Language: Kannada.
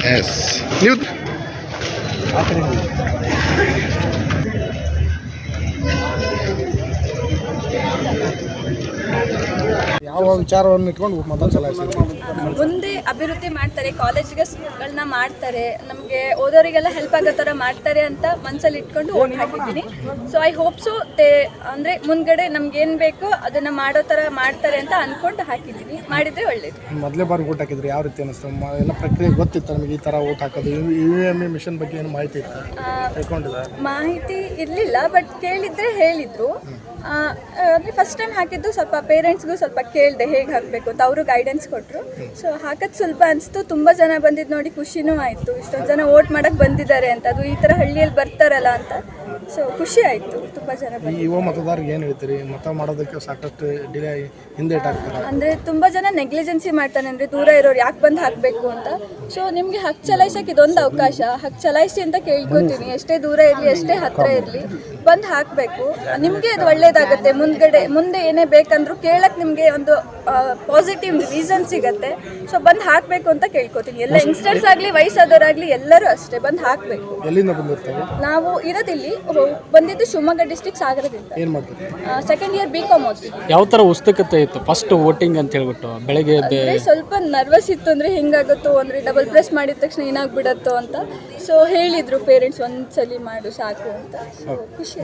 ಎಸ್ ನೀವು ಯಾವ ವಿಚಾರವನ್ನು ಇಟ್ಕೊಂಡು ಮತ ಚಲಾಯಿಸಿದ್ರು? ಮುಂದೆ ಅಭಿವೃದ್ಧಿ ಮಾಡ್ತಾರೆ, ಕಾಲೇಜ್ಗಳನ್ನ ಮಾಡ್ತಾರೆ, ನಮಗೆ ಓದೋರಿಗೆಲ್ಲ ಹೆಲ್ಪ್ ಆಗೋ ಥರ ಮಾಡ್ತಾರೆ ಅಂತ ಮನಸ್ಸಲ್ಲಿ ಇಟ್ಕೊಂಡು ಓಟ್ ಹಾಕಿದ್ದೀನಿ. ಸೊ ಐ ಹೋಪ್ ಸೊ ಅಂದರೆ ಮುಂದ್ಗಡೆ ನಮ್ಗೇನು ಬೇಕೋ ಅದನ್ನು ಮಾಡೋ ಥರ ಮಾಡ್ತಾರೆ ಅಂತ ಅಂದ್ಕೊಂಡು ಹಾಕಿದ್ದೀನಿ. ಮಾಡಿದರೆ ಒಳ್ಳೇದು. ಮೊದಲೇ ಬಾರಿ ಓಟ್ ಹಾಕಿದ್ರು, ಯಾವ ರೀತಿ ಅನ್ನಿಸ್ತು? ಎಲ್ಲ ಪ್ರಕ್ರಿಯೆ ಗೊತ್ತಿತ್ತು ನಮಗೆ ಈ ಥರ ಓಟ್ ಹಾಕೋದು? EVM ಮಿಷನ್ ಬಗ್ಗೆ ಏನು ಮಾಹಿತಿ ಇತ್ತು? ಮಾಹಿತಿ ಇರಲಿಲ್ಲ, ಬಟ್ ಕೇಳಿದರೆ ಹೇಳಿದರು. ಅಂದರೆ ಫಸ್ಟ್ ಟೈಮ್ ಹಾಕಿದ್ದು ಸ್ವಲ್ಪ ಪೇರೆಂಟ್ಸ್ಗೂ ಸ್ವಲ್ಪ ಕೇಳಿದೆ ಹೇಗೆ ಹಾಕಬೇಕು ಅಂತ, ಅವರು ಗೈಡೆನ್ಸ್ ಕೊಟ್ಟರು. ಸೊ ಹಾಕೋದು ಸ್ವಲ್ಪ ಅನಿಸ್ತು. ತುಂಬ ಜನ ಬಂದಿದ್ದು ನೋಡಿ ಖುಷಿನೂ ಆಯಿತು. ಇಷ್ಟೊಂದು ಜನ ವೋಟ್ ಮಾಡೋಕ್ಕೆ ಬಂದಿದ್ದಾರೆ ಅಂತ, ಅದು ಈ ಥರ ಹಳ್ಳಿಯಲ್ಲಿ ಬರ್ತಾರಲ್ಲ ಅಂತ. ಸೊ ಖುಷಿ ಆಯಿತು. ತುಂಬ ಜನ ಯುವ ಮತದಾರರಿಗೆ ಏನು ಹೇಳ್ತೀರಿ? ಮತ ಮಾಡೋದಕ್ಕೆ ಸಾಕಷ್ಟು ಡಿಲೇ ಹಿಂದೇಟ್ ಆಗ್ತಾರೆ. ಅಂದರೆ ತುಂಬ ಜನ ನೆಗ್ಲಿಜೆನ್ಸಿ ಮಾಡ್ತಾನೆ, ಅಂದರೆ ದೂರ ಇರೋರು ಯಾಕೆ ಬಂದು ಹಾಕಬೇಕು ಅಂತ. ಸೊ ನಿಮಗೆ ಹಕ್ಕು ಚಲಾಯಿಸೋಕೆ ಇದೊಂದು ಅವಕಾಶ, ಹಕ್ಕು ಚಲಾಯಿಸಿ ಅಂತ ಕೇಳ್ಕೊತೀನಿ. ಎಷ್ಟೇ ದೂರ ಇರಲಿ, ಎಷ್ಟೇ ಹತ್ತಿರ ಇರಲಿ, ಬಂದು ಹಾಕಬೇಕು. ನಿಮಗೆ ಅದು ಒಳ್ಳೇದಾಗುತ್ತೆ. ಮುಂದೆ ಏನೇ ಬೇಕಂದ್ರೂ ಕೇಳಕ್ಕೆ ನಿಮಗೆ ಒಂದು ಪಾಸಿಟಿವ್ ರೀಸನ್ ಸಿಗುತ್ತೆ. ಸೊ ಬಂದು ಹಾಕಬೇಕು ಅಂತ ಕೇಳ್ಕೊತೀನಿ. ಎಲ್ಲ ಯಂಗ್ಸ್ಟರ್ಸ್ ಆಗಲಿ, ವಯಸ್ಸಾದವರಾಗಲಿ ಎಲ್ಲರೂ ಅಷ್ಟೇ ಬಂದು ಹಾಕಬೇಕು. ಎಲ್ಲಿಂದ ಬಂದಿರ್ತಾರೆ? ನಾವು ಇರೋದಿಲ್ಲಿ, ಬಂದಿದ್ದು ಶಿವಮೊಗ್ಗ ಡಿಸ್ಟ್ರಿಕ್ಟ್ ಸಾಗರದಿಂದ. ಏನು ಮಾಡ್ತೀವಿ? ಸೆಕೆಂಡ್ ಇಯರ್ BCom ಓದ್ತೀವಿ. ಯಾವ ಥರ ಉತ್ಸುಕತೆ ಇತ್ತು ಫಸ್ಟ್ ವೋಟಿಂಗ್ ಅಂತ ಹೇಳ್ಬಿಟ್ಟು? ಬೆಳಗ್ಗೆ ಸ್ವಲ್ಪ ನರ್ವಸ್ ಇತ್ತು, ಅಂದರೆ ಹೆಂಗಾಗುತ್ತೋ, ಅಂದರೆ ಡಬಲ್ ಪ್ರೆಸ್ ಮಾಡಿದ ತಕ್ಷಣ ಏನಾಗ್ಬಿಡತ್ತೋ ಅಂತ. ಸೊ ಹೇಳಿದರು ಪೇರೆಂಟ್ಸ್, ಒಂದ್ಸಲಿ ಮಾಡು ಸಾಕು ಅಂತ. ಖುಷಿ.